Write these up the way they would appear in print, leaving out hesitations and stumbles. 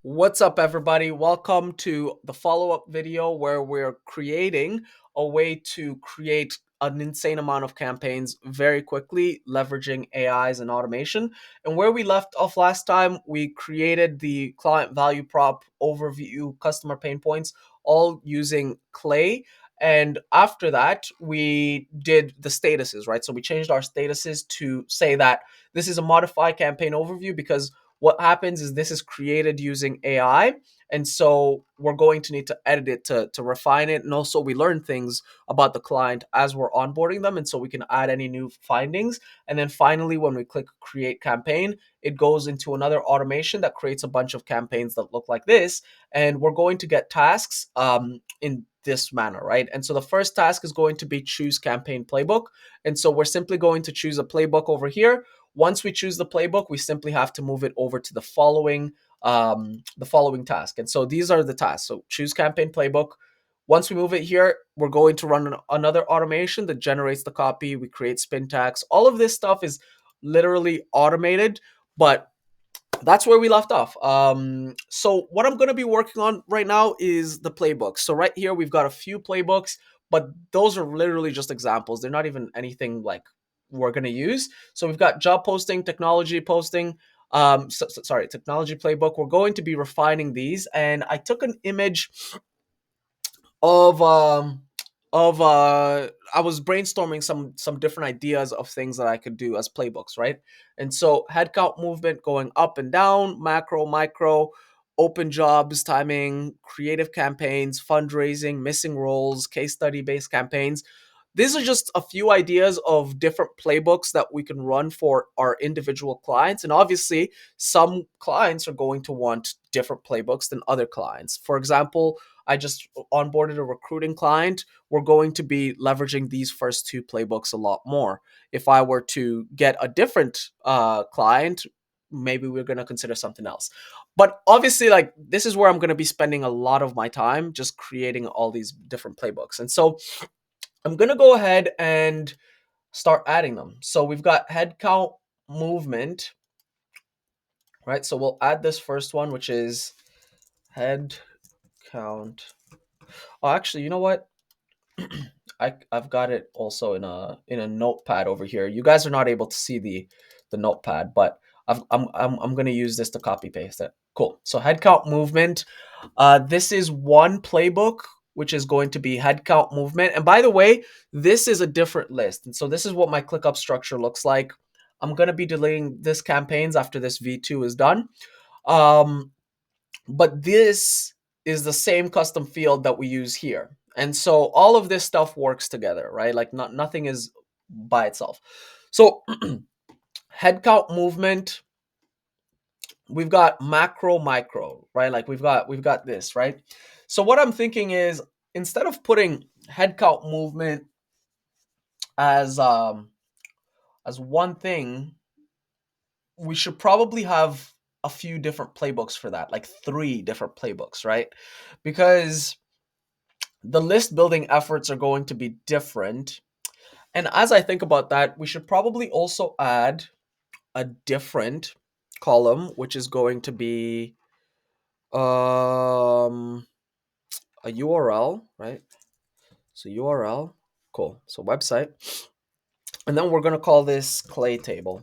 What's up, everybody? Welcome to the follow-up video where we're creating a way to create an insane amount of campaigns very quickly, leveraging AIs and automation. And where we left off last time, we created the client value prop overview, customer pain points, all using Clay. And after that, we did the statuses, right? So we changed our statuses to say that this is a modified campaign overview because what happens is this is created using AI. And so we're going to need to edit it to refine it. And also, we learn things about the client as we're onboarding them. And so we can add any new findings. And then finally, when we click create campaign, it goes into another automation that creates a bunch of campaigns that look like this. And we're going to get tasks in this manner, right? And so the first task is going to be choose campaign playbook. And so we're simply going to choose a playbook over here. Once we choose the playbook, we simply have to move it over to the following task. And so these are the tasks. So choose campaign playbook. Once we move it here, we're going to run another automation that generates the copy. We create spin tags. All of this stuff is literally automated, but that's where we left off. So what I'm going to be working on right now is the playbooks. So right here, we've got a few playbooks, but those are literally just examples. They're not even anything like we're going to use. So we've got job posting, technology posting, technology playbook. We're going to be refining these. And I took an image of I was brainstorming some different ideas of things that I could do as playbooks, right? And so headcount movement going up and down, macro, micro, open jobs, timing, creative campaigns, fundraising, missing roles, case study based campaigns. These are just a few ideas of different playbooks that we can run for our individual clients. And obviously, some clients are going to want different playbooks than other clients. For example, I just onboarded a recruiting client. We're going to be leveraging these first two playbooks a lot more. If I were to get a different client, maybe we're going to consider something else. But obviously, like this is where I'm going to be spending a lot of my time just creating all these different playbooks. And so I'm going to go ahead and start adding them. So we've got headcount movement, right? So we'll add this first one, which is head count. Oh, actually, you know what? I've got it also in a notepad over here. You guys are not able to see the notepad, but I'm gonna use this to copy paste it. Cool. So headcount movement. This is one playbook which is going to be headcount movement. And by the way, this is a different list. And so this is what my ClickUp structure looks like. I'm gonna be deleting this campaigns after this V2 is done. Um, but this is the same custom field that we use here. And so all of this stuff works together, right? Like nothing is by itself. So headcount movement, we've got macro, micro, right? Like we've got this, right? So what I'm thinking is instead of putting headcount movement as one thing, we should probably have a few different playbooks for that, like 3 different playbooks, right? Because the list building efforts are going to be different. And as I think about that, we should probably also add a different column, which is going to be a URL, right? So URL, cool. So website. And then we're going to call this clay table.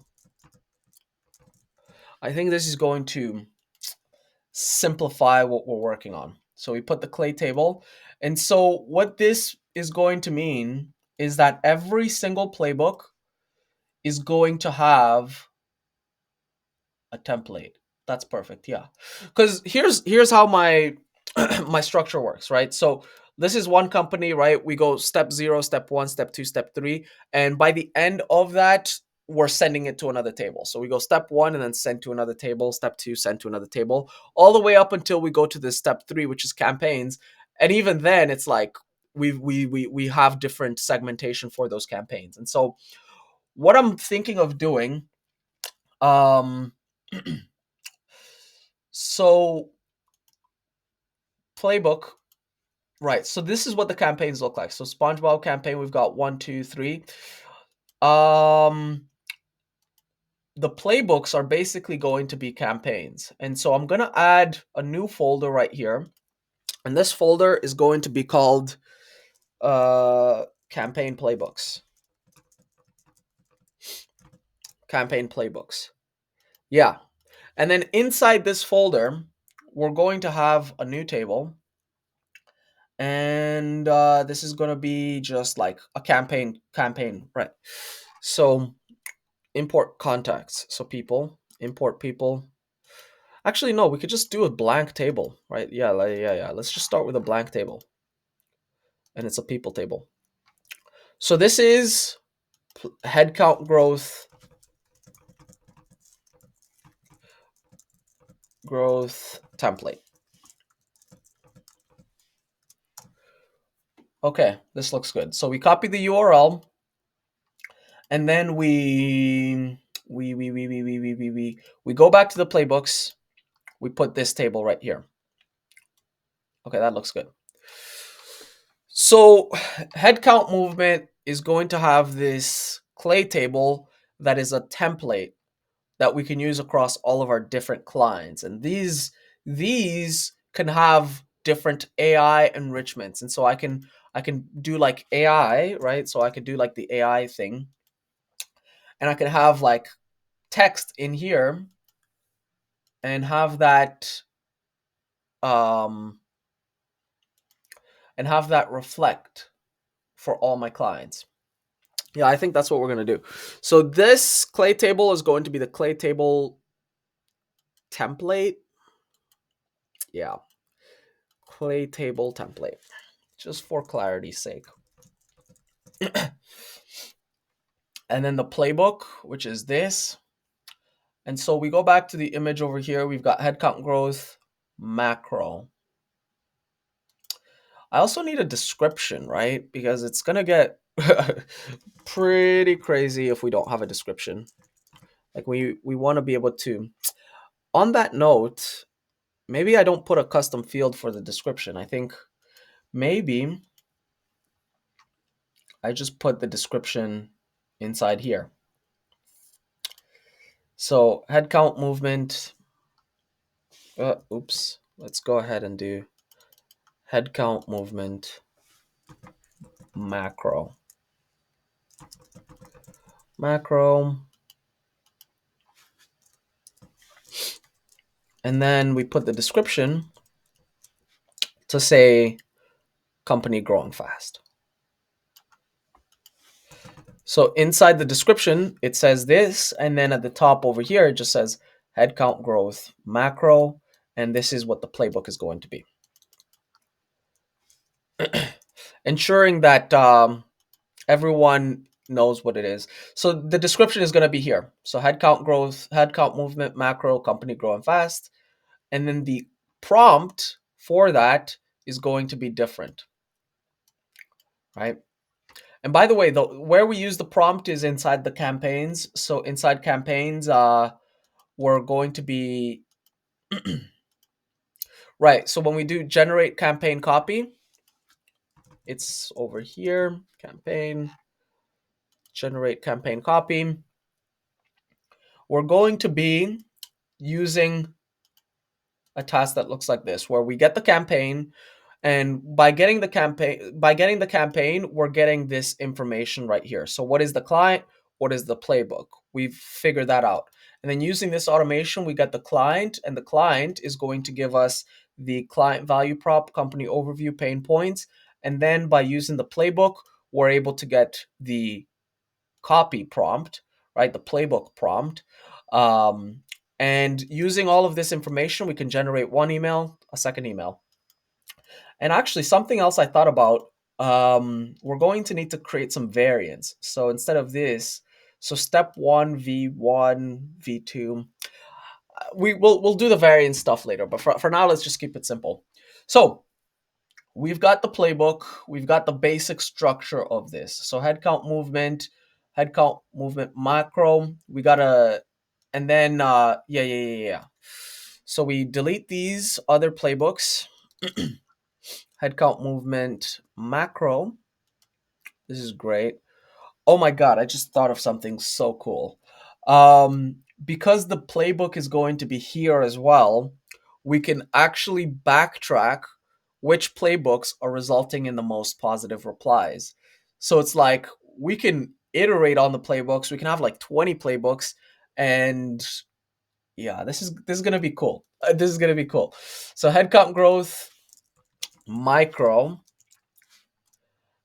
I think this is going to simplify what we're working on. So we put the clay table. And so what this is going to mean is that every single playbook is going to have a template. That's perfect. Yeah. Cuz here's how my my structure works, right? So this is one company, right? We go step 0, step 1, step 2, step 3, and by the end of that we're sending it to another table. So we go step 1 and then send to another table, step 2 send to another table, all the way up until we go to this step 3, which is campaigns. And even then it's like we have different segmentation for those campaigns. And so what I'm thinking of doing, um so playbook, right? So this is what the campaigns look like. So SpongeBob campaign, we've got 1, 2, 3. Um, the playbooks are basically going to be campaigns. And so I'm going to add a new folder right here. And this folder is going to be called campaign playbooks. Campaign playbooks. Yeah. And then inside this folder, we're going to have a new table. And this is going to be just like a campaign, right? So import contacts. So people, import people. Actually, no, we could just do a blank table, right? Yeah, yeah. Let's just start with a blank table. And it's a people table. So this is headcount growth template. Okay, this looks good. So we copy the URL, and then we go back to the playbooks. We put this table right here. Okay, that looks good. So headcount movement is going to have this clay table that is a template that we can use across all of our different clients. And these can have different AI enrichments. And so I can do like AI, right? So I could do like the AI thing. And I can have like text in here and have that um reflect for all my clients. Yeah, I think that's what we're going to do. So this clay table is going to be the clay table template. Yeah, clay table template, just for clarity's sake. And then the playbook, which is this. And so we go back to the image over here. We've got headcount growth macro. I also need a description, right? Because it's going to get pretty crazy if we don't have a description. Like we want to be able to. On that note, maybe I don't put a custom field for the description. I think maybe I just put the description inside here. So headcount movement. Oops. Let's go ahead and do headcount movement macro. Macro. And then we put the description to say company growing fast. So inside the description, it says this, and then at the top over here, it just says headcount growth macro, and this is what the playbook is going to be. Ensuring that everyone knows what it is. So the description is going to be here. So headcount growth, headcount movement macro, company growing fast, and then the prompt for that is going to be different, right? And by the way, where we use the prompt is inside the campaigns. So inside campaigns, we're going to be right. So when we do generate campaign copy, it's over here, campaign, generate campaign copy. We're going to be using a task that looks like this, where we get the campaign, and by getting the campaign, we're getting this information right here. So what is the client? What is the playbook? We've figured that out. And then using this automation, we get the client, and the client is going to give us the client value prop, company overview, pain points. And then by using the playbook, we're able to get the copy prompt, right? The playbook prompt. Um, and using all of this information, we can generate one email, a second email. And actually, something else I thought about, we're going to need to create some variants. So instead of this, so step one, V1, V2, we'll do the variant stuff later. But for now, let's just keep it simple. So we've got the playbook, we've got the basic structure of this. So headcount movement macro, we gotta, and then yeah. So we delete these other playbooks. Headcount movement macro. This is great. Oh my god, I just thought of something so cool. because the playbook is going to be here as well, we can actually backtrack which playbooks are resulting in the most positive replies. So it's like we can iterate on the playbooks. We can have like 20 playbooks, and yeah, this is gonna be cool. This is gonna be cool. So headcount growth, micro,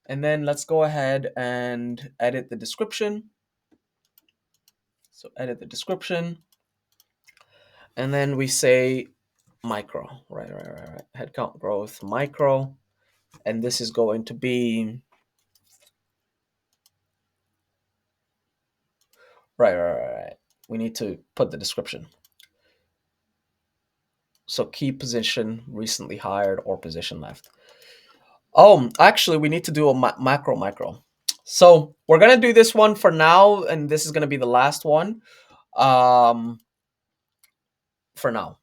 and then let's go ahead and edit the description. So edit the description, and then we say micro, right. Headcount growth, micro, and this is going to be right. We need to put the description. So key position, recently hired, or position left. Oh, actually, we need to do a macro. So we're gonna do this one for now, and this is gonna be the last one, um, for now,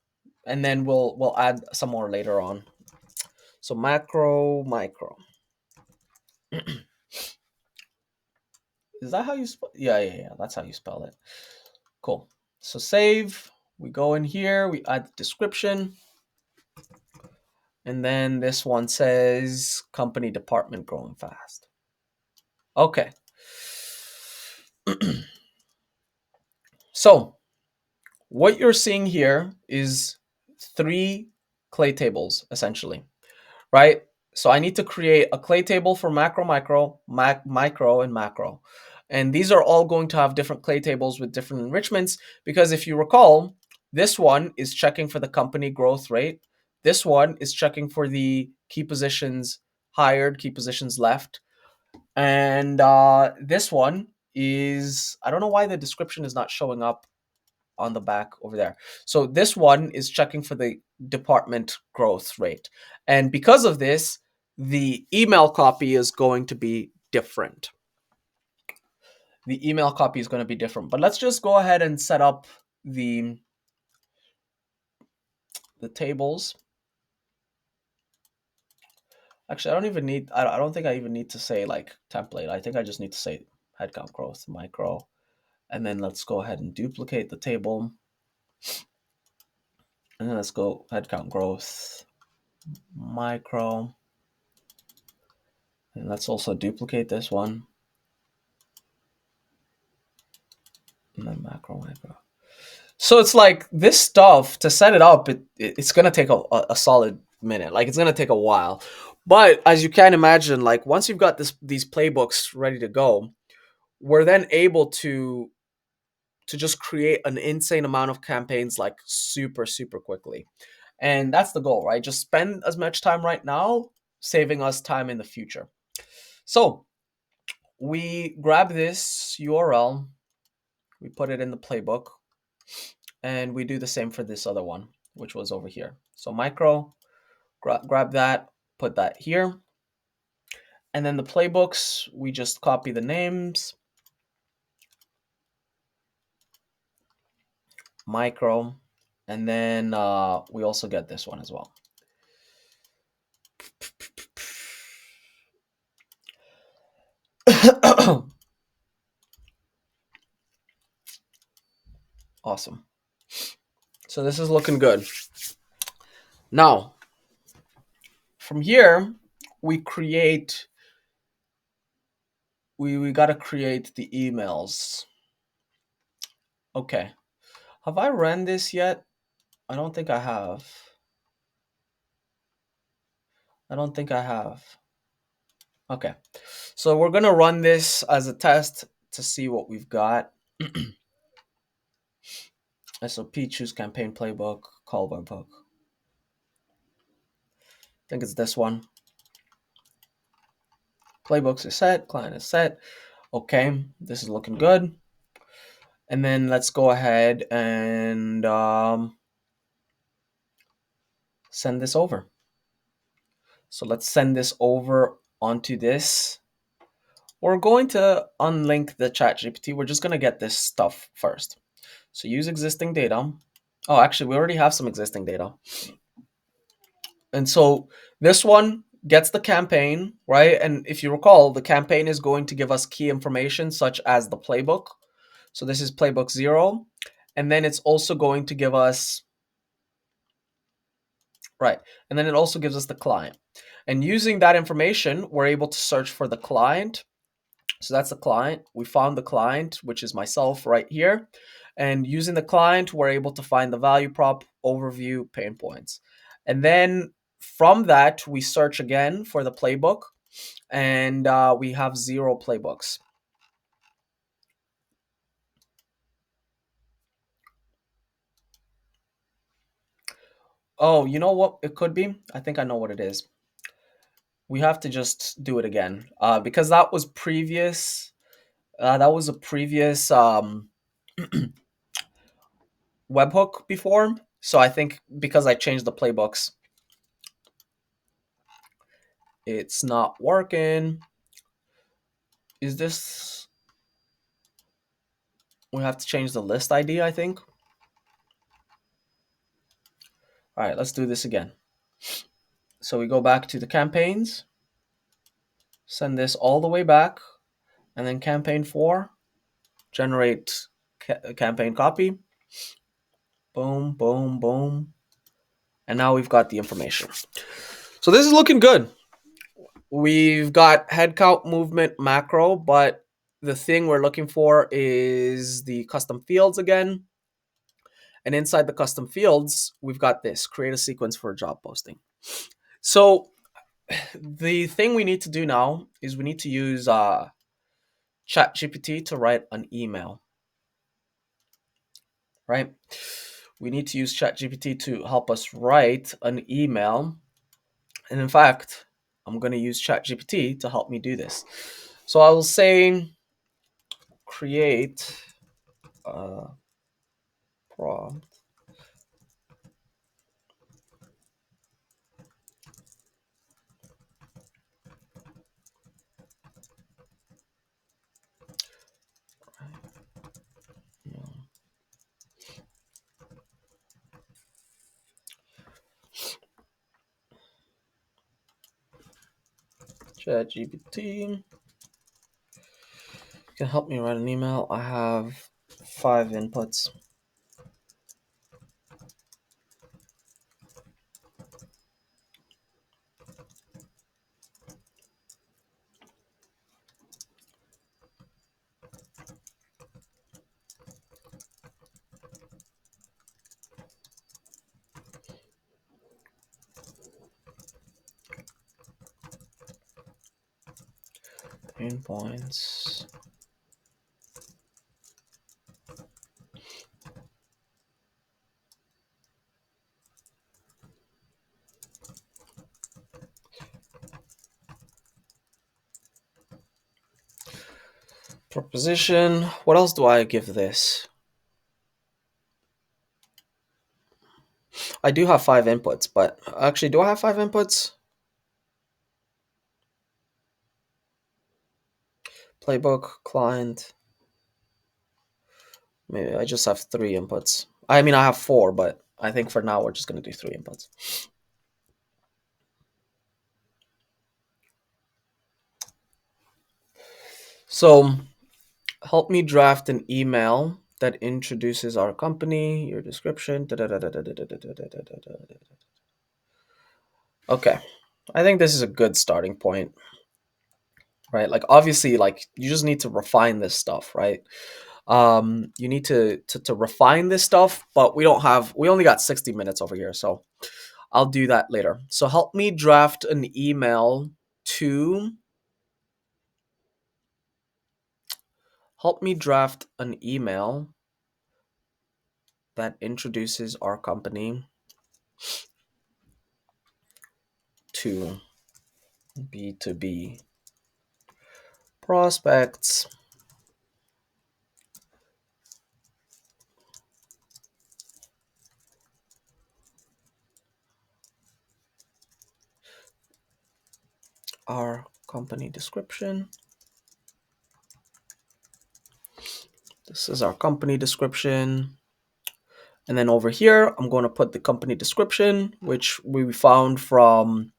and then we'll add some more later on. So macro, micro. Is that how you spell? Yeah. That's how you spell it. Cool. So save. We go in here. We add the description, and then this one says company department growing fast. Okay. So what you're seeing here is three clay tables essentially, right? So I need to create a clay table for macro, micro, and macro. And these are all going to have different clay tables with different enrichments because if you recall, this one is checking for the company growth rate. This one is checking for the key positions hired, key positions left. And this one is, I don't know why the description is not showing up on the back over there. So this one is checking for the department growth rate. And because of this, the email copy is going to be different. The email copy is going to be different. But let's just go ahead and set up the tables. Actually, I don't think I even need to say like template. I think I just need to say headcount growth, micro. And then let's go ahead and duplicate the table. And then let's go headcount growth, micro. And let's also duplicate this one. And then macro. So it's like this stuff to set it up. It's gonna take a solid minute. Like it's gonna take a while. But as you can imagine, like once you've got these playbooks ready to go, we're then able to just create an insane amount of campaigns like super quickly. And that's the goal, right? Just spend as much time right now, saving us time in the future. So we grab this URL, we put it in the playbook, and we do the same for this other one, which was over here. So micro, grab that, put that here. And then the playbooks, we just copy the names, micro, and then we also get this one as well. Awesome. So this is looking good. Now, from here, we create, we got to create the emails. Okay. Have I ran this yet? I don't think I have. I don't think I have. Okay. So we're going to run this as a test to see what we've got. SOP, choose campaign playbook, call by book. I think it's this one. Playbooks are set, client is set. Okay, this is looking good. And then let's go ahead and send this over. So let's send this over onto this. We're going to unlink the ChatGPT. We're just going to get this stuff first. So use existing data. Oh, actually, we already have some existing data. And so this one gets the campaign, right? And if you recall, the campaign is going to give us key information such as the playbook. So this is playbook 0. And then it's also going to give us, right. And then it also gives us the client. And using that information, we're able to search for the client. So that's the client. We found the client, which is myself right here. And using the client, we're able to find the value prop, overview, pain points. And then from that, we search again for the playbook, and we have 0 playbooks. Oh, you know what it could be? I think I know what it is. We have to just do it again, because that was previous. That was a previous webhook before. So I think because I changed the playbooks, it's not working. Is this? We have to change the list ID, I think. All right, let's do this again. So we go back to the campaigns, send this all the way back, and then campaign 4, generate campaign copy. Boom, boom, boom. And now we've got the information. So this is looking good. We've got headcount movement macro, but the thing we're looking for is the custom fields again. And inside the custom fields, we've got this, create a sequence for a job posting. So the thing we need to do now is we need to use ChatGPT to write an email, right? We need to use ChatGPT to help us write an email. And in fact, I'm going to use ChatGPT to help me do this. So I will say create a prompt. ChatGPT can help me write an email. I have 5 inputs. Pain points. Proposition. What else do I give this? I do have 5 inputs, but actually, do I have 5 inputs? Playbook, client. Maybe I just have 3 inputs. I mean, I have 4, but I think for now we're just going to do 3 inputs. So, help me draft an email that introduces our company, your description. Okay. I think this is a good starting point, right? Like obviously like you just need to refine this stuff, right? You need to refine this stuff, but we only got 60 minutes over here, so I'll do that later. So help me draft an email to help me draft an email that introduces our company to B2B prospects. Our company description. This is our company description. And then over here, I'm going to put the company description, which we found from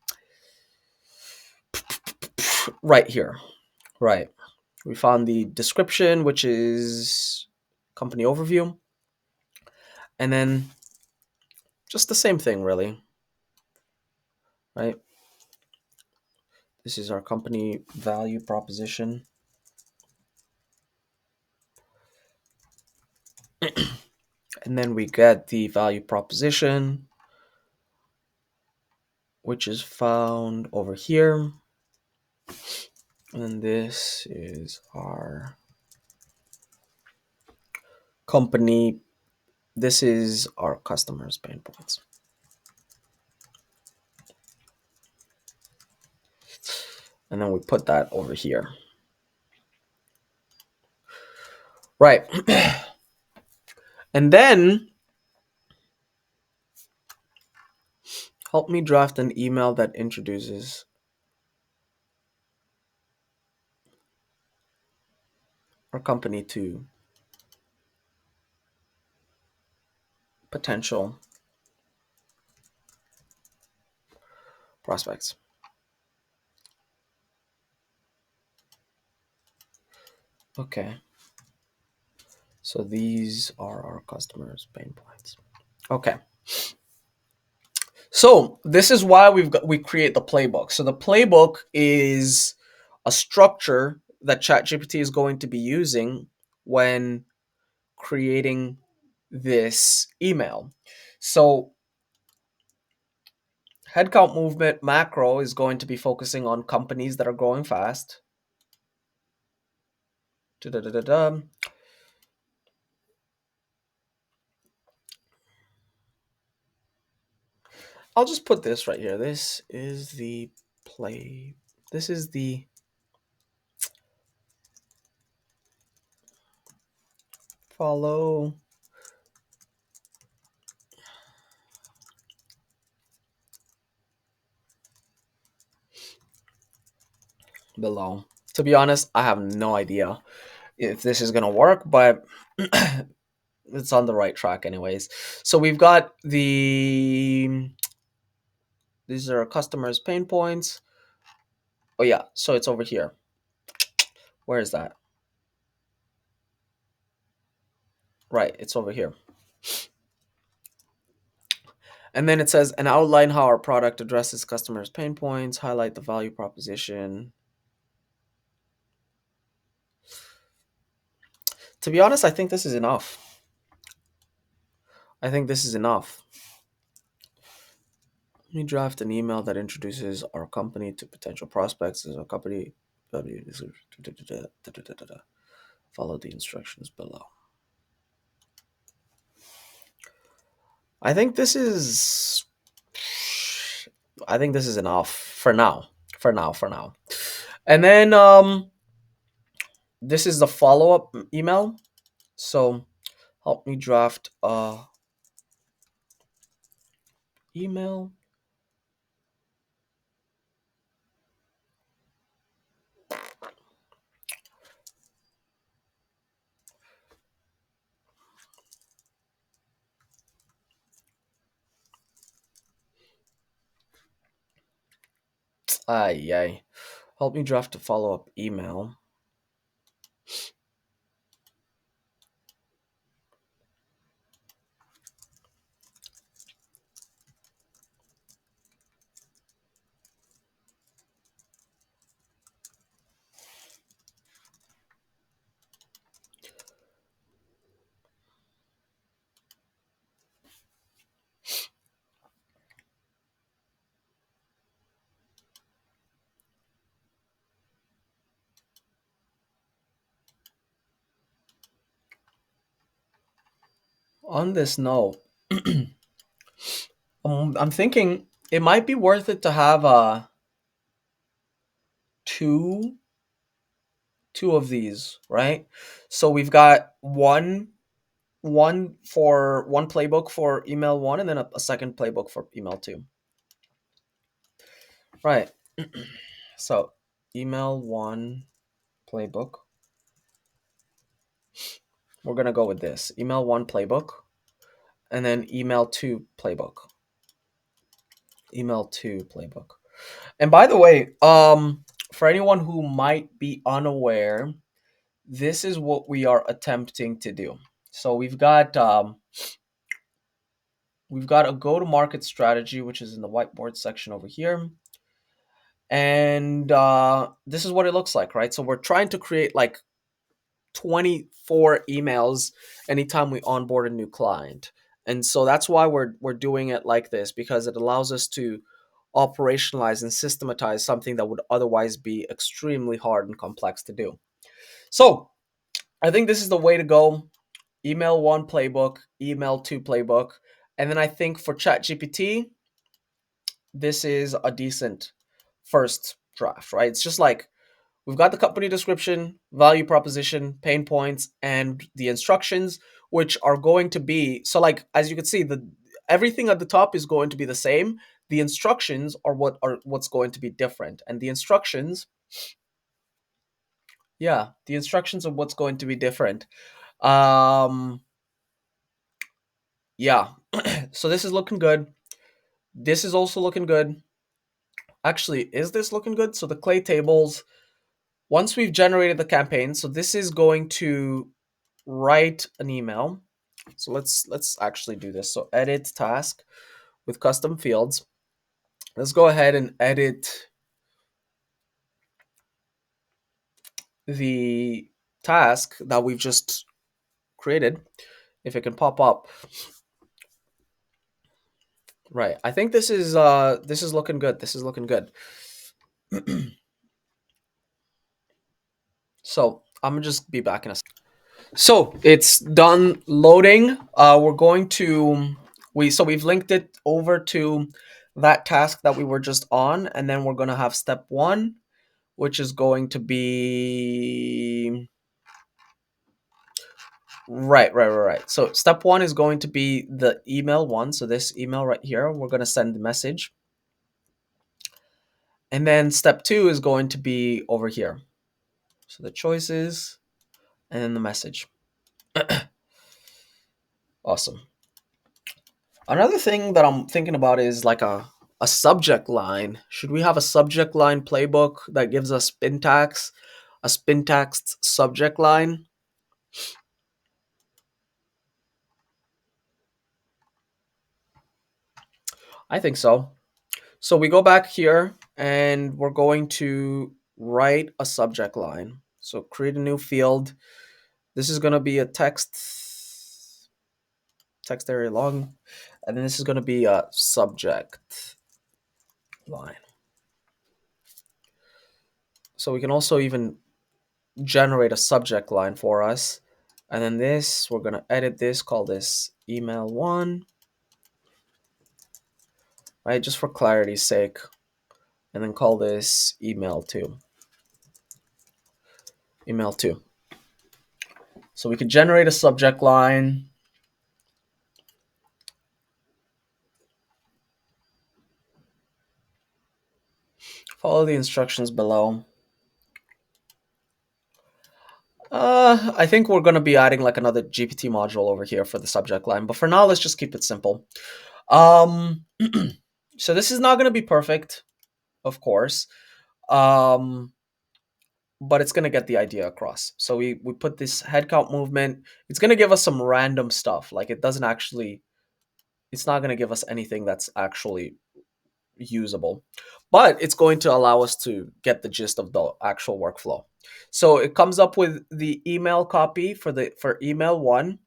right here. Right. We found the description, which is company overview. And then just the same thing, really, right? This is our company value proposition. And then we get the value proposition, which is found over here. And then this is our company. This is our customers' pain points. And then we put that over here. Right. And then help me draft an email that introduces our company to potential prospects. Okay. So these are our customers' pain points. Okay. So this is why we create the playbook. So the playbook is a structure that ChatGPT is going to be using when creating this email. So headcount movement macro is going to be focusing on companies that are growing fast. Da-da-da-da-da. I'll just put this right here. This is the play. This is the follow below. To be honest, I have no idea if this is gonna work, but it's on the right track anyways. So we've got these are customers' pain points. Oh yeah, so it's over here. Where is that? Right, it's over here. And then it says, and outline how our product addresses customers' pain points, highlight the value proposition. To be honest, I think this is enough. I think this is enough. Let me draft an email that introduces our company to potential prospects as a company. Follow the instructions below. I think this is. I think this is enough for now. For now. And then this is the follow up email. So help me draft a email. Yay. Help me draft a follow up email. On this note, I'm thinking it might be worth it to have two two of these, right? So we've got one playbook for email one, and then a second playbook for email two. Right. So email one playbook. We're gonna go with this. Email one playbook, and then email two playbook. Email two playbook. And by the way, for anyone who might be unaware, this is what we are attempting to do. So we've got we've got a go to market strategy, which is in the whiteboard section over here. And this is what it looks like, right? So we're trying to create like 24 emails anytime we onboard a new client. And so that's why we're doing it like this, because it allows us to operationalize and systematize something that would otherwise be extremely hard and complex to do. So I think this is the way to go. Email one playbook, email two playbook. And then I think for ChatGPT, this is a decent first draft, right? It's just like we've got the company description, value proposition, pain points, and the instructions, which are going to be so like as you can see, the everything at the top is going to be the same. The instructions are what's going to be different. And the instructions, yeah, the instructions are what's going to be different. Um yeah. So this is looking good. This is also looking good. Actually, is this looking good? So the clay tables, once we've generated the campaign, so this is going to write an email. So let's actually do this. So edit task with custom fields. Let's go ahead and edit the task that we've just created. If it can pop up. Right. I think this is looking good. This is looking good. So I'm gonna just be back in a second. So it's done loading. We're going to we've linked it over to that task that we were just on, and then we're gonna have step one, which is going to be right. So step one is going to be the email one. So this email right here, we're gonna send the message, and then step two is going to be over here. So the choices and then the message. Awesome. Another thing that I'm thinking about is like a subject line. Should we have a subject line playbook that gives us a spin text subject line? I think so. So we go back here and we're going to write a subject line. So create a new field. This is going to be a text area long, and then this is going to be a subject line. So we can also even generate a subject line for us. And then this, we're going to edit this, call this email one, right? Just for clarity's sake. And then call this email two. Email two. So we could generate a subject line. Follow the instructions below. I think we're going to be adding like another GPT module over here for the subject line. But for now, let's just keep it simple. Um, so this is not going to be perfect, of course. Um, but it's going to get the idea across. So we put this headcount movement. It's going to give us some random stuff. Like it doesn't actually, it's not going to give us anything that's actually usable, but it's going to allow us to get the gist of the actual workflow. So it comes up with the email copy for email one,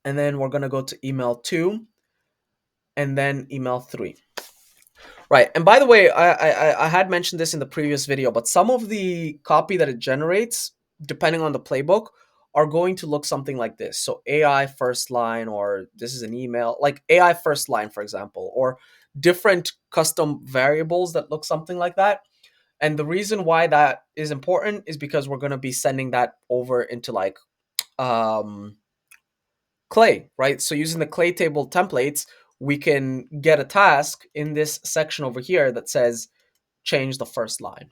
and then we're going to go to email two, and then email three. Right. And by the way, I had mentioned this in the previous video, but some of the copy that it generates, depending on the playbook, are going to look something like this. So AI first line, or this is an email, like AI first line, for example, or different custom variables that look something like that. And the reason why that is important is because we're going to be sending that over into like um clay, right? So using the clay table templates, we can get a task in this section over here that says change the first line.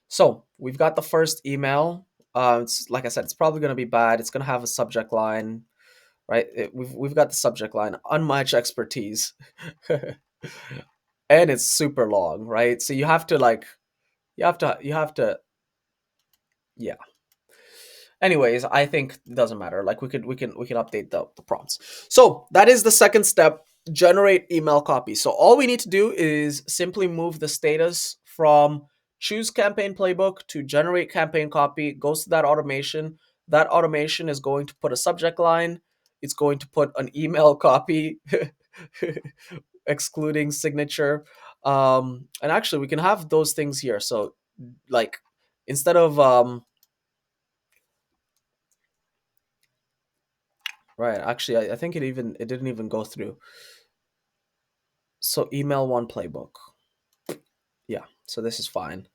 So we've got the first email. It's like I said, it's probably going to be bad. It's going to have a subject line, right? We've got the subject line, unmatched expertise, and it's super long, right? So you have to like, you have to, yeah. Anyways, I think it doesn't matter. Like we can update the prompts. So that is the second step, generate email copy. So all we need to do is simply move the status from choose campaign playbook to generate campaign copy, goes to that automation. That automation is going to put a subject line. It's going to put an email copy, excluding signature. And actually we can have those things here. So like instead of right. Actually, I think it didn't even go through. So email one playbook. Yeah. So this is fine.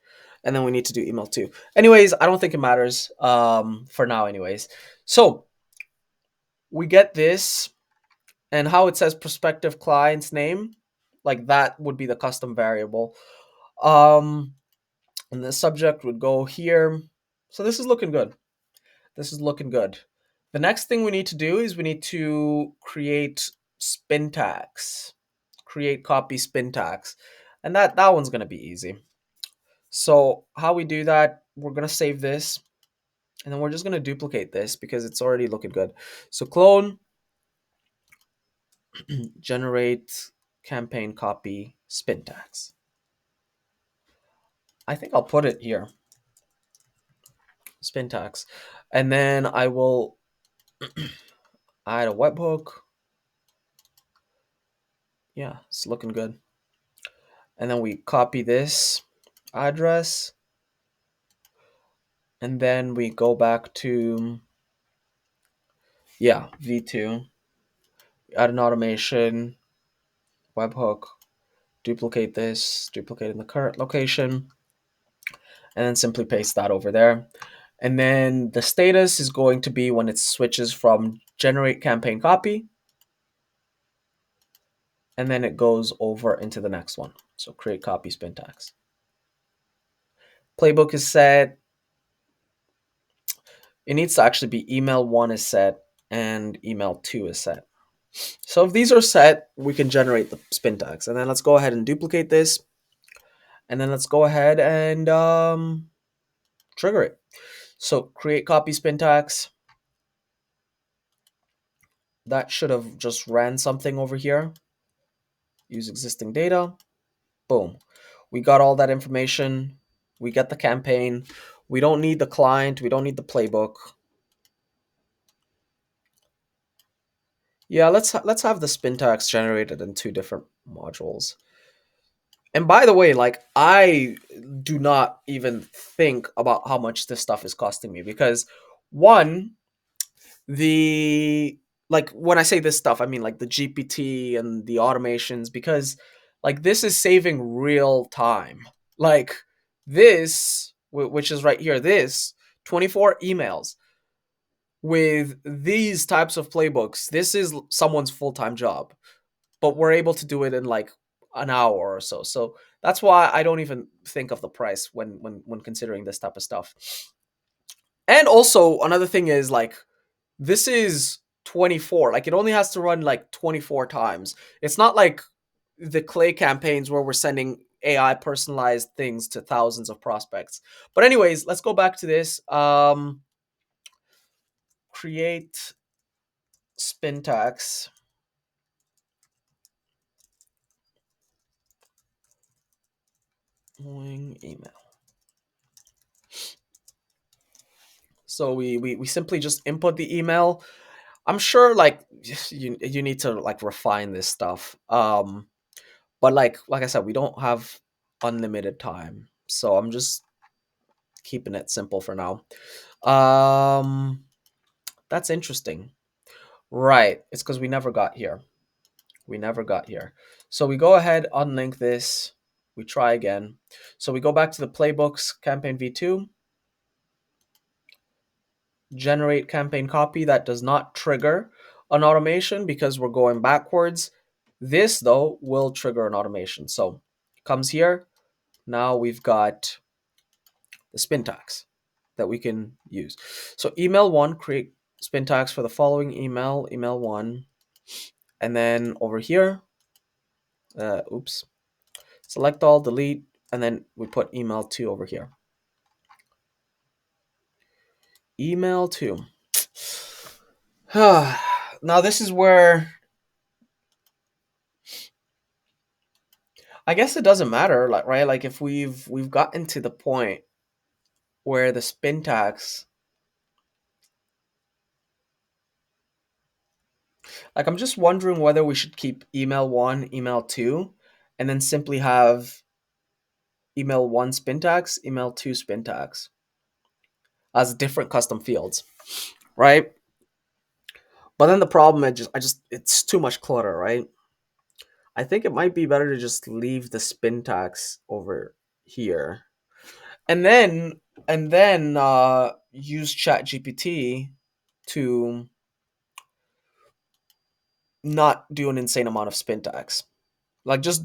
And then we need to do email two. Anyways, I don't think it matters for now anyways. So we get this and how it says prospective client's name, like that would be the custom variable. Um and the subject would go here. So this is looking good. This is looking good. The next thing we need to do is we need to create spin tags, create copy spin tags, and that one's gonna be easy. So how we do that? We're gonna save this, and then we're just gonna duplicate this because it's already looking good. So clone, generate campaign copy spin tags. I think I'll put it here, spin tags, and then I will add a webhook. Yeah, it's looking good. And then we copy this address, and then we go back to, yeah, v2, add an automation, webhook, duplicate this, duplicate in the current location, and then simply paste that over there. And then the status is going to be when it switches from generate campaign copy, and then it goes over into the next one. So create copy spin tags. Playbook is set. It needs to actually be email one is set and email two is set. So if these are set, we can generate the spin tags. And then let's go ahead and duplicate this. And then let's go ahead and trigger it. So create copy spin tags. That should have just ran something over here. Use existing data. Boom. We got all that information. We get the campaign. We don't need the client. We don't need the playbook. Yeah, let's have the spin tags generated in two different modules. And by the way, like I do not even think about how much this stuff is costing me because one, the like when I say this stuff, I mean like the GPT and the automations because like this is saving real time. Like this, which is right here, this 24 emails with these types of playbooks. This is someone's full-time job, but we're able to do it in like an hour or so. So that's why I don't even think of the price when considering this type of stuff. And also another thing is like this is 24. Like it only has to run like 24 times. It's not like the Clay campaigns where we're sending AI personalized things to thousands of prospects. But anyways, let's go back to this. Create spin tags. Email. So we simply just input the email. I'm sure like you need to like refine this stuff. But like I said, we don't have unlimited time. So I'm just keeping it simple for now. Um that's interesting. Right. It's because we never got here. We never got here. So we go ahead, unlink this. We try again. So we go back to the playbooks, campaign v2, generate campaign copy. That does not trigger an automation because we're going backwards. This though will trigger an automation. So it comes here. Now we've got the spin tags that we can use. So email one, create spin tags for the following email, email one. And then over here, oops, select all, delete, and then we put email two over here. email to. Now this is where I guess it doesn't matter, like right? Like if we've gotten to the point where the spin tax, like I'm just wondering whether we should keep email one, email two, and then simply have email one spin tax, email two spin tax as different custom fields, right? But then the problem is I just it's too much clutter, right? I think it might be better to just leave the spin tax over here. And then use chat gpt to not do an insane amount of spin tax. Like just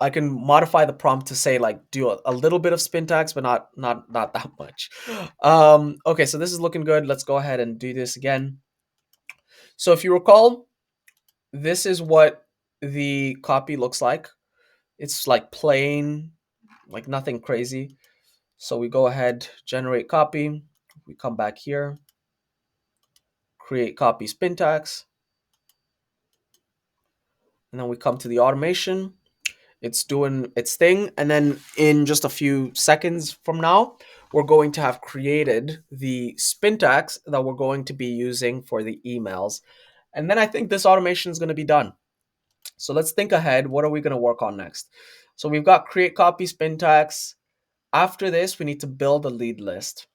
I can modify the prompt to say like do a little bit of spin tax but not that much. Okay, so this is looking good. Let's go ahead and do this again. So if you recall, this is what the copy looks like. It's like plain, like nothing crazy. So we go ahead, generate copy, we come back here, create copy spin tax, and then we come to the automation. It's doing its thing, and then in just a few seconds from now, we're going to have created the spin tax that we're going to be using for the emails. And then I think this automation is going to be done. So let's think ahead. What are we going to work on next? So we've got create copy spin tax. After this, we need to build a lead list.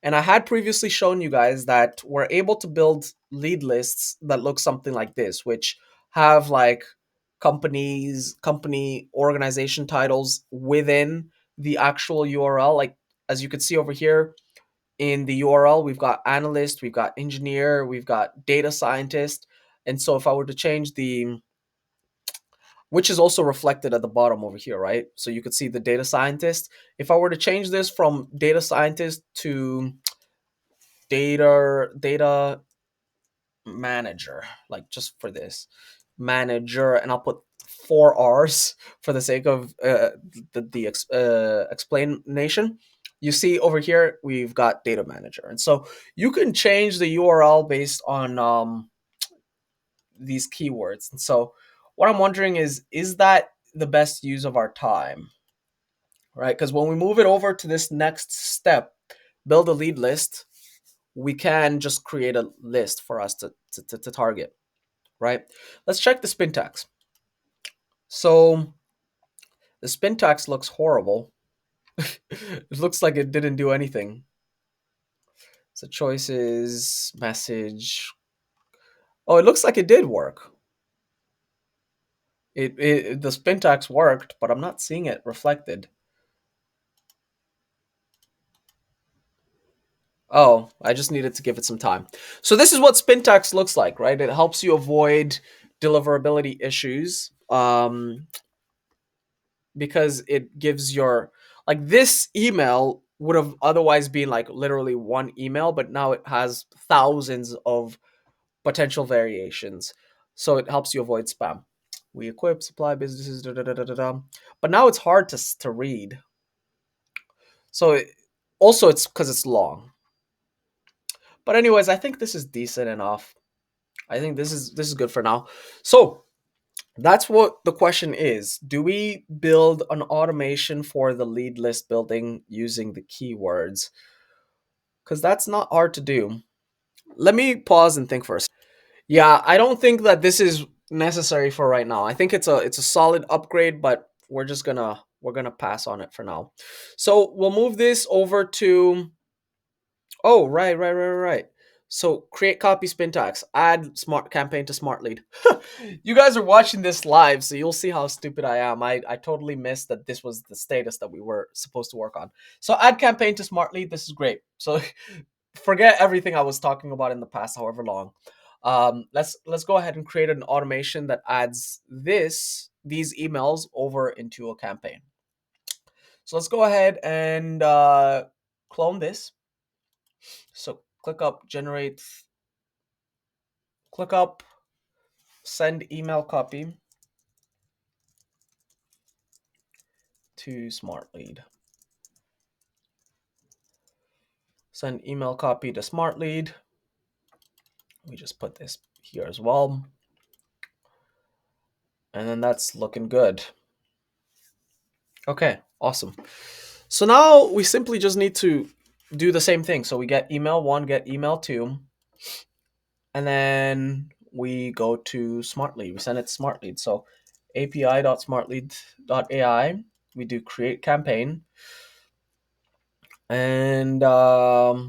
And I had previously shown you guys that we're able to build lead lists that look something like this, which have like company organization titles within the actual URL. Like as you can see over here in the URL, we've got analyst, we've got engineer, we've got data scientist. And so if I were to change the, which is also reflected at the bottom over here, right? So you could see the data scientist. If I were to change this from data scientist to data manager, like just for this manager, and I'll put four R's for the sake of the explanation. You see over here we've got data manager, and so you can change the URL based on these keywords. And so what I'm wondering is that the best use of our time, right? Because when we move it over to this next step, build a lead list, we can just create a list for us to target, right? Let's check the spin tax. So the spin tax looks horrible. It looks like it didn't do anything. So choices, message. Oh, it looks like it did work. The spin tax worked, but I'm not seeing it reflected. Oh, I just needed to give it some time. So this is what spin tax looks like, right? It helps you avoid deliverability issues. Because it gives your, like, this email would have otherwise been like literally one email, but now it has thousands of potential variations. So it helps you avoid spam. We equip supply businesses, da, da, da, da, da, da. But now it's hard to read. So also it's because it's long. But anyways, I think this is decent enough. I think this is good for now. So that's what the question is. Do we build an automation for the lead list building using the keywords? Because that's not hard to do. Let me pause and think first. Yeah, I don't think that this is necessary for right now. I think it's a solid upgrade, but we're gonna pass on it for now. So we'll move this over to, oh, right. So create copy spin tax, add smart campaign to smart lead. You guys are watching this live, so you'll see how stupid I am. I totally missed that this was the status that we were supposed to work on. So add campaign to smart lead. This is great. So forget everything I was talking about in the past, however long. Let's go ahead and create an automation that adds these emails over into a campaign. So let's go ahead and clone this. So click up generate, click up send email copy to smart lead. Send email copy to smart lead. We just put this here as well. And then that's looking good. Okay, awesome. So now we simply just need to do the same thing. So we get email one, get email two, and then we go to smart lead. We send it to smart lead. So api.smartlead.ai, we do create campaign. And yeah,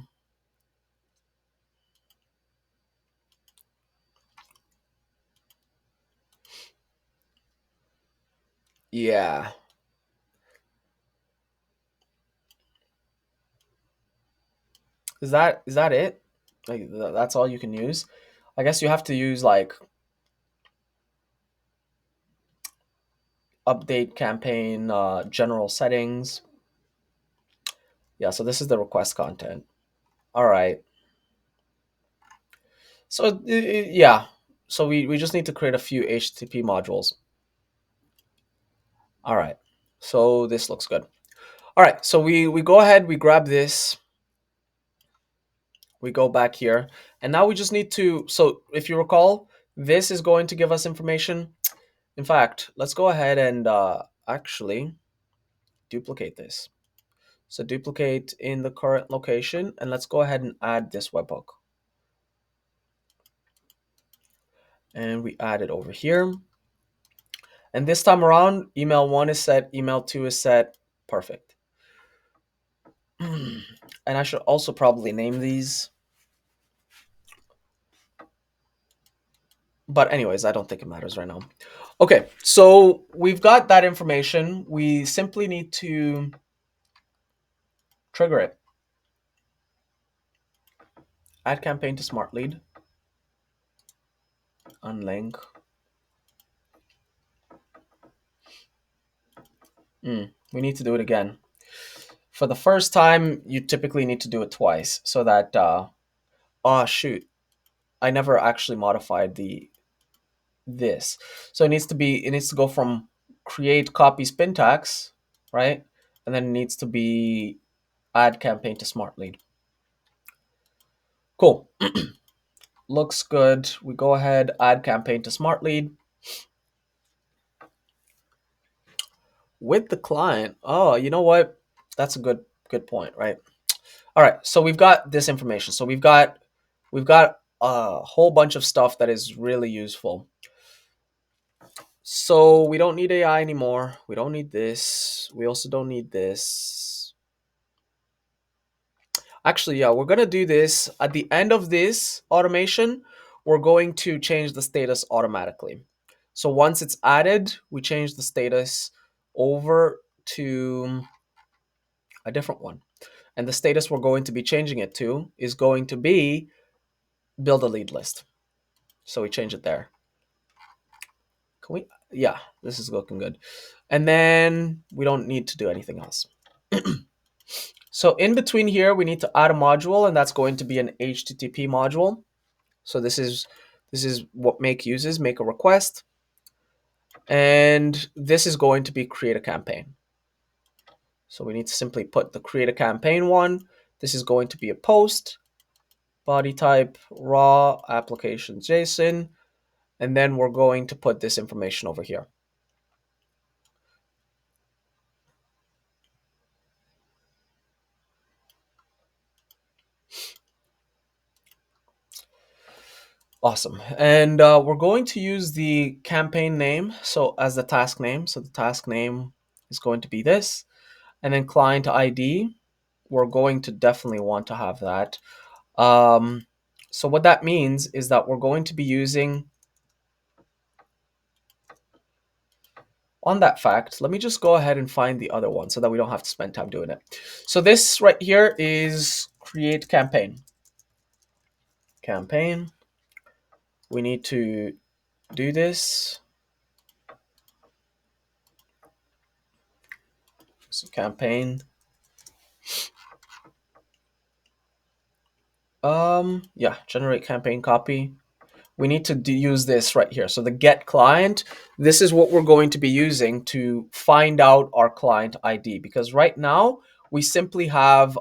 is that it? Like that's all you can use? I guess you have to use like update campaign, general settings. Yeah, so this is the request content. All right. So yeah, so we just need to create a few HTTP modules. All right. So this looks good. All right. So we go ahead, we grab this, we go back here, and now we just need to. So if you recall, this is going to give us information. In fact, let's go ahead and actually duplicate this. So duplicate in the current location, and let's go ahead and add this webhook. And we add it over here. And this time around, email one is set, email two is set. Perfect. And I should also probably name these. But anyways, I don't think it matters right now. Okay, so we've got that information. We simply need to trigger it. Add campaign to smart lead. Unlink. We need to do it again. For the first time, you typically need to do it twice so that, oh shoot, I never actually modified this. So it needs to go from create copy spin tags, right? And then it needs to be add campaign to smart lead. Cool. Looks good. We go ahead, add campaign to smart lead. With the client, oh, you know what? That's a good point, right? All right, so we've got this information. So we've got a whole bunch of stuff that is really useful. So we don't need AI anymore. We don't need this. We also don't need this. Actually, yeah, we're gonna do this at the end of this automation. We're going to change the status automatically. So once it's added, we change the status over to a different one. And the status we're going to be changing it to is going to be build a lead list. So we change it there. Can we? Yeah, this is looking good. And then we don't need to do anything else. So in between here, we need to add a module, and that's going to be an HTTP module. So this is what make uses, make a request. And this is going to be create a campaign. So we need to simply put the create a campaign one. This is going to be a post, body type, raw, application JSON, and then we're going to put this information over here. Awesome. And we're going to use the campaign name so as the task name. So the task name is going to be this. And then client ID, we're going to definitely want to have that. So what that means is that we're going to be using, on that fact, let me just go ahead and find the other one so that we don't have to spend time doing it. So this right here is create campaign. Campaign. We need to do this. So campaign. Yeah, generate campaign copy. We need to use this right here. So the get client, this is what we're going to be using to find out our client ID, because right now we simply have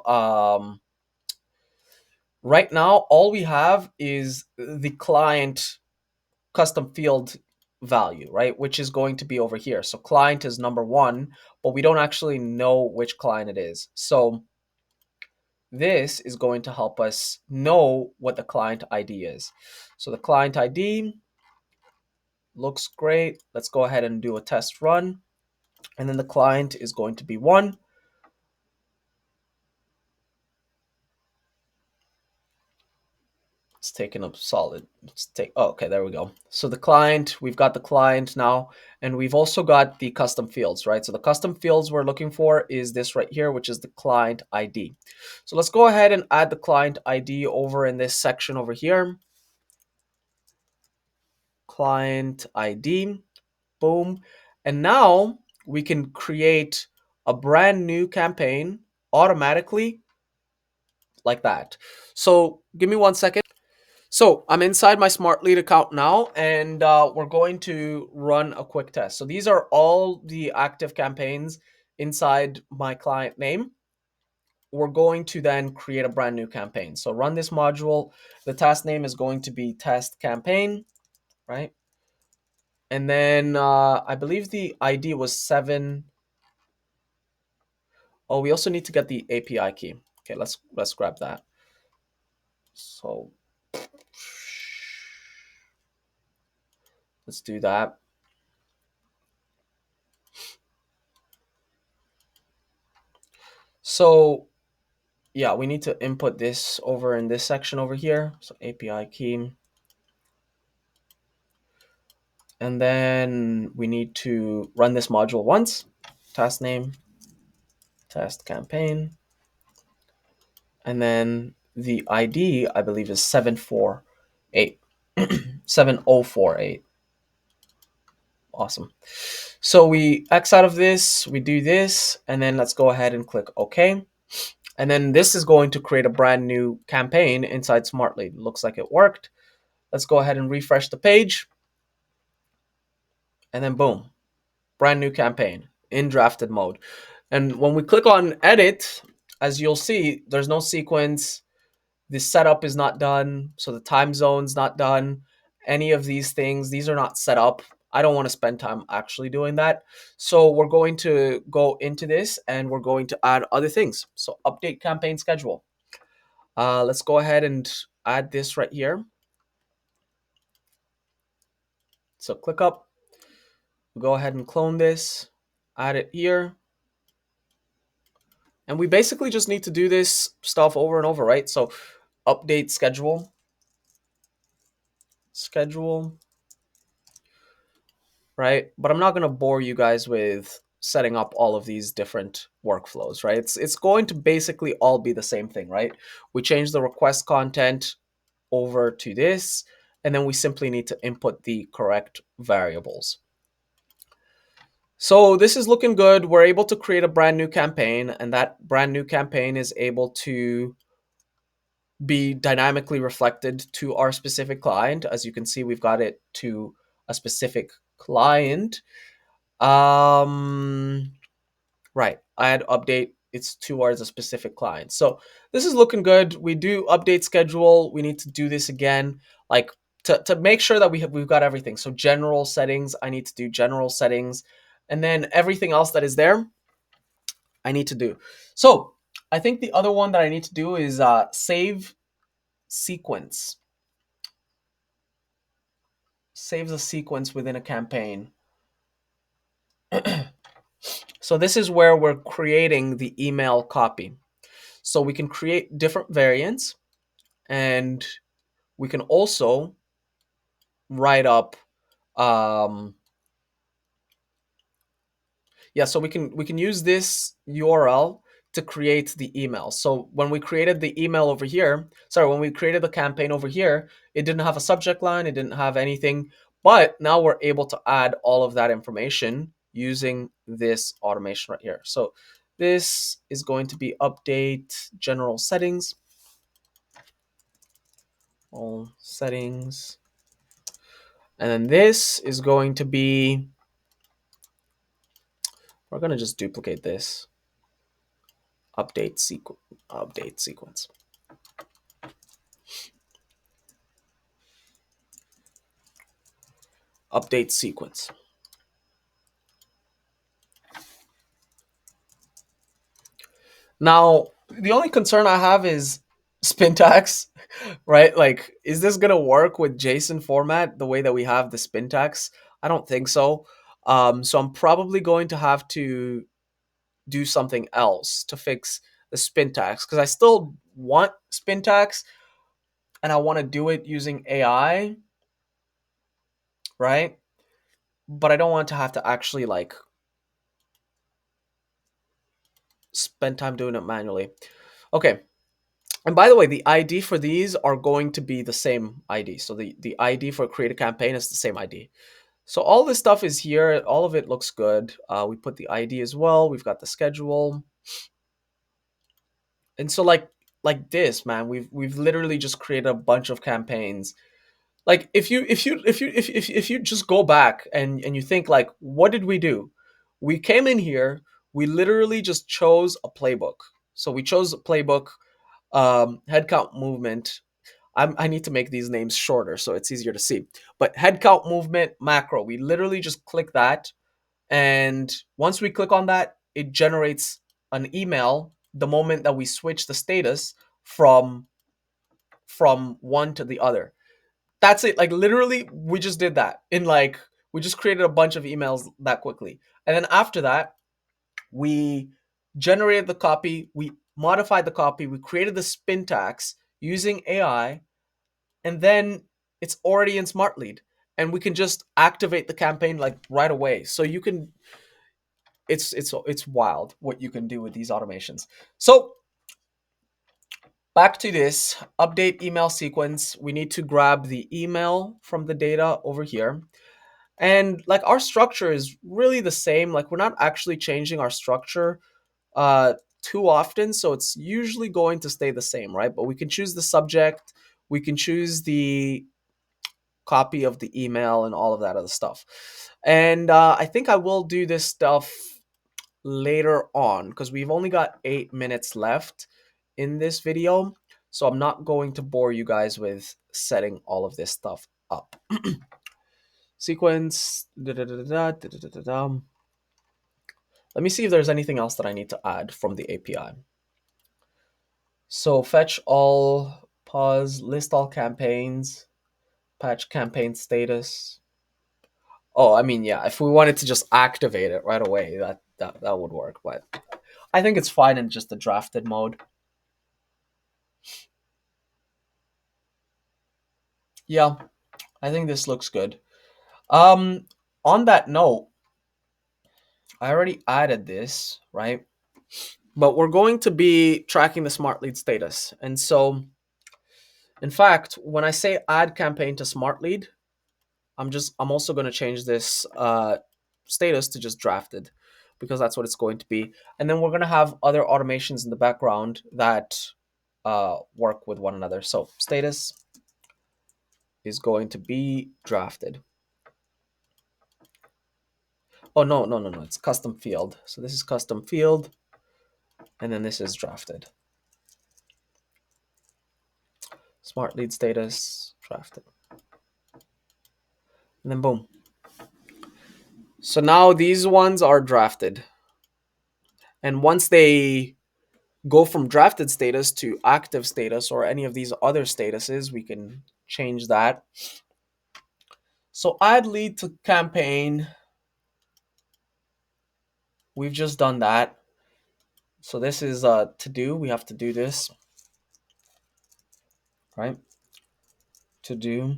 Right now, all we have is the client custom field value, right? Which is going to be over here. So client is number one, but we don't actually know which client it is. So this is going to help us know what the client ID is. So the client ID looks great. Let's go ahead and do a test run. And then the client is going to be one. It's taking up solid. Let's take, oh, okay, there we go. So the client, we've got the client now, and we've also got the custom fields, right? So the custom fields we're looking for is this right here, which is the client ID. So let's go ahead and add the client ID over in this section over here. Client ID, boom. And now we can create a brand new campaign automatically like that. So give me 1 second. So I'm inside my Smart Lead account now, and we're going to run a quick test. So these are all the active campaigns inside my client name. We're going to then create a brand new campaign. So run this module. The task name is going to be test campaign, right? And then I believe the ID was 7. Oh, we also need to get the API key. Okay, let's grab that. So let's do that. So yeah, we need to input this over in this section over here. So API key. And then we need to run this module once. Task name, test campaign. And then the ID, I believe, is 748. 7048. Awesome. So we X out of this, we do this, and then let's go ahead and click OK. And then this is going to create a brand new campaign inside Smartly. Looks like it worked. Let's go ahead and refresh the page. And then boom, brand new campaign in drafted mode. And when we click on edit, as you'll see, there's no sequence. The setup is not done. So the time zone's not done. Any of these things, these are not set up. I don't want to spend time actually doing that. So we're going to go into this and we're going to add other things. So update campaign schedule. Let's go ahead and add this right here. So click up, go ahead and clone this, add it here. And we basically just need to do this stuff over and over, right? So update schedule, right? But I'm not going to bore you guys with setting up all of these different workflows, right? It's going to basically all be the same thing, right? We change the request content over to this, and then we simply need to input the correct variables. So this is looking good. We're able to create a brand new campaign, and that brand new campaign is able to be dynamically reflected to our specific client. As you can see, we've got it to a specific client. Right, add update. It's towards a specific client. So this is looking good. We do update schedule. We need to do this again, like to make sure that we've got everything. So general settings, I need to do general settings, and then everything else that is there, I need to do. So I think the other one that I need to do is save sequence. Saves a sequence within a campaign. So this is where we're creating the email copy. So we can create different variants, and we can also write up yeah, so we can use this URL to create the email. So when we created the email over here, sorry, when we created the campaign over here, it didn't have a subject line, it didn't have anything, but now we're able to add all of that information using this automation right here. So this is going to be update general settings, all settings, and then this is going to be, we're going to just duplicate this update sequence. update sequence. Now, the only concern I have is syntax, right? Like, is this gonna work with JSON format the way that we have the syntax? I don't think so. So I'm probably going to have to do something else to fix the syntax because I still want syntax and I want to do it using AI, right? But I don't want to have to actually like spend time doing it manually. Okay. And by the way, the ID for these are going to be the same ID. So the ID for create a campaign is the same ID. So all this stuff is here. All of it looks good. We put the ID as well. We've got the schedule. And so like this, man, we've literally just created a bunch of campaigns. Like if you just go back and you think like, what did we do? We came in here, we literally just chose a playbook. So we chose a playbook, headcount movement. I need to make these names shorter so it's easier to see. But headcount movement macro, we literally just click that, and once we click on that, it generates an email the moment that we switch the status from one to the other. That's it. Like literally, we just did that in like we just created a bunch of emails that quickly, and then after that, we generated the copy, we modified the copy, we created the syntax using AI, and then it's already in Smart Lead, and we can just activate the campaign like right away. So you can, it's wild what you can do with these automations. So back to this update email sequence. We need to grab the email from the data over here. And like our structure is really the same. Like we're not actually changing our structure uh, too often. So it's usually going to stay the same, right? But we can choose the subject, we can choose the copy of the email and all of that other stuff. And I think I will do this stuff later on because we've only got 8 minutes left in this video. So I'm not going to bore you guys with setting all of this stuff up. Sequence. Da, da, da, da, da, da, da, da. Let me see if there's anything else that I need to add from the API. So fetch all, pause, list all campaigns, patch campaign status. Oh, I mean, yeah, if we wanted to just activate it right away, that would work. But I think it's fine in just the drafted mode. Yeah, I think this looks good. Um, on that note, I already added this, right? But we're going to be tracking the smart lead status. And so, in fact, when I say add campaign to smart lead, I'm also going to change this status to just drafted because that's what it's going to be. And then we're going to have other automations in the background that work with one another. So status is going to be drafted. Oh, no, no, no, no. It's custom field. So this is custom field. And then this is drafted. Smart lead status, drafted. And then boom. So now these ones are drafted. And once they go from drafted status to active status or any of these other statuses, we can change that. So add lead to campaign. We've just done that. So this is to do. We have to do this, right? To do.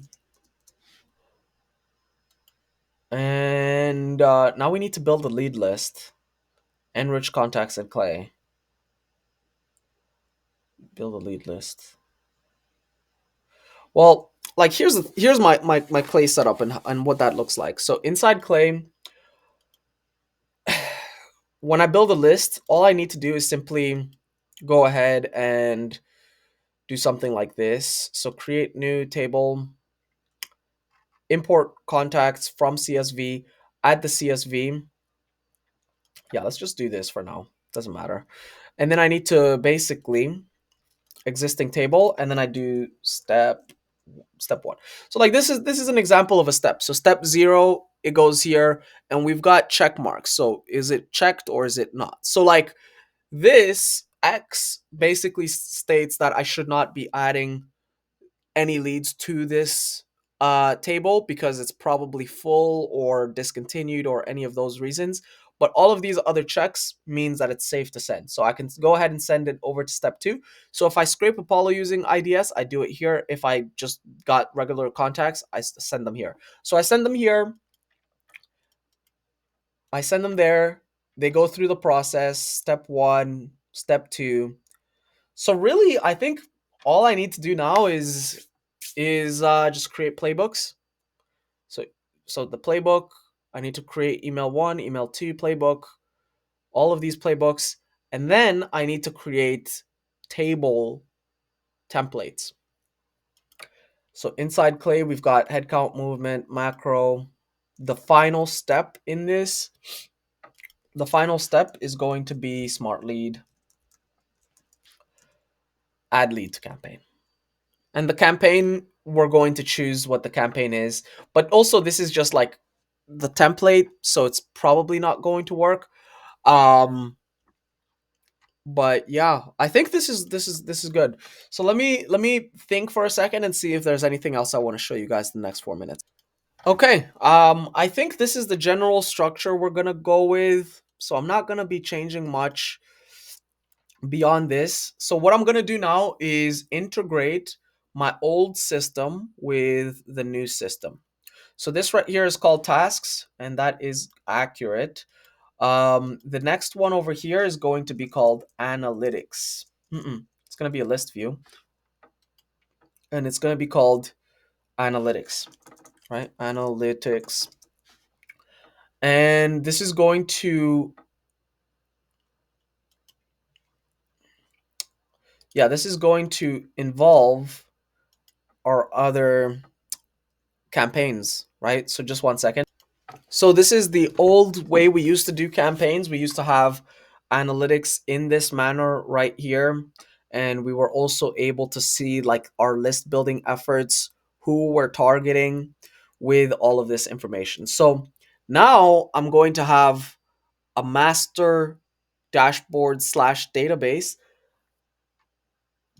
And now we need to build a lead list. Enrich contacts at Clay. Build a lead list. Well, like here's my Clay setup and what that looks like. So inside Clay, when I build a list, all I need to do is simply go ahead and do something like this. So create new table, import contacts from CSV, add the CSV. Yeah, let's just do this for now. Doesn't matter. And then I need to basically existing table, and then I do step step one. So like this is an example of a step. So step zero, it goes here, and we've got check marks. So is it checked or is it not? So like this X basically states that I should not be adding any leads to this table because it's probably full or discontinued or any of those reasons. But all of these other checks means that it's safe to send. So I can go ahead and send it over to step two. So if I scrape Apollo using IDS, I do it here. If I just got regular contacts, I send them here. So I send them here. I send them there. They go through the process, step one, step two. So really, I think all I need to do now is just create playbooks. So so the playbook, I need to create email one, email two playbook, all of these playbooks, and then I need to create table templates. So inside Clay, we've got headcount, movement, macro. The final step in this, the final step is going to be smart lead, add lead to campaign. And the campaign, we're going to choose what the campaign is. But also this is just like the template, so it's probably not going to work. Um but yeah, I think this is good. So let me think for a second and see if there's anything else I want to show you guys in the next 4 minutes. Okay, I think this is the general structure we're gonna go with. So I'm not gonna be changing much beyond this. So what I'm gonna do now is integrate my old system with the new system. So this right here is called tasks, and that is accurate. The next one over here is going to be called analytics. It's going to be a list view, and it's going to be called analytics, right? Analytics. And this is going to, yeah, this is going to involve our other campaigns, right? So just 1 second. So this is the old way we used to do campaigns. We used to have analytics in this manner right here. And we were also able to see like our list building efforts, who we're targeting with all of this information. So now I'm going to have a master dashboard slash database,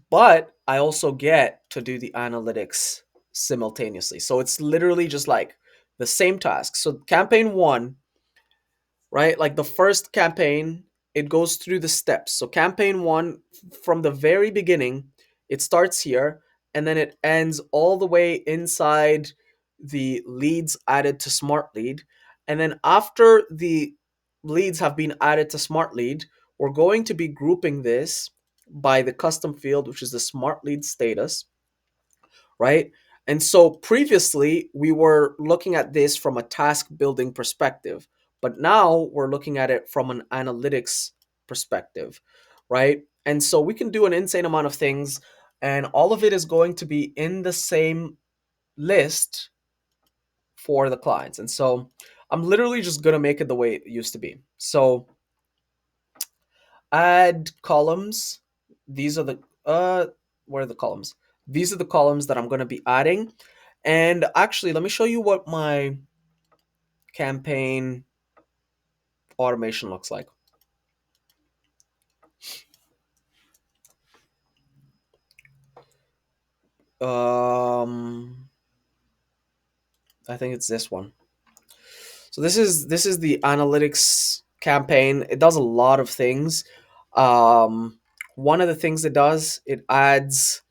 but I also get to do the analytics simultaneously. So it's literally just like the same task. So campaign one, right? Like the first campaign, it goes through the steps. So campaign one, from the very beginning, it starts here and then it ends all the way inside the leads added to Smart Lead. And then after the leads have been added to Smart Lead, we're going to be grouping this by the custom field, which is the Smart Lead status, right? And so previously we were looking at this from a task building perspective, but now we're looking at it from an analytics perspective, right? And so we can do an insane amount of things, and all of it is going to be in the same list for the clients. And so I'm literally just going to make it the way it used to be. So add columns. These are the where are the columns? These are the columns that I'm going to be adding. And actually, let me show you what my campaign automation looks like. Um, I think it's this one. So this is the analytics campaign. It does a lot of things. Um, One of the things it does, it adds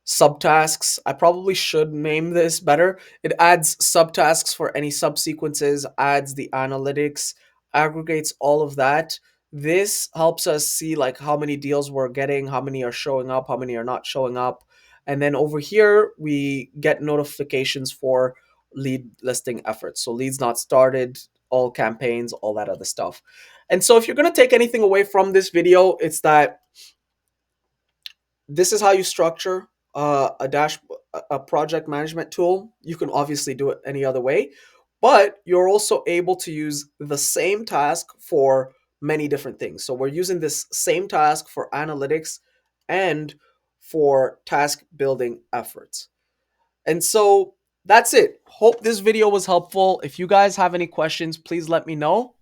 subtasks. I probably should name this better. It adds subtasks for any subsequences, adds the analytics, aggregates all of that. This helps us see like how many deals we're getting, how many are showing up, how many are not showing up. And then over here, we get notifications for lead listing efforts. So leads not started, all campaigns, all that other stuff. And so if you're going to take anything away from this video, it's that this is how you structure a project management tool. You can obviously do it any other way, but you're also able to use the same task for many different things. So we're using this same task for analytics and for task building efforts. And so that's it. Hope this video was helpful. If you guys have any questions, please let me know.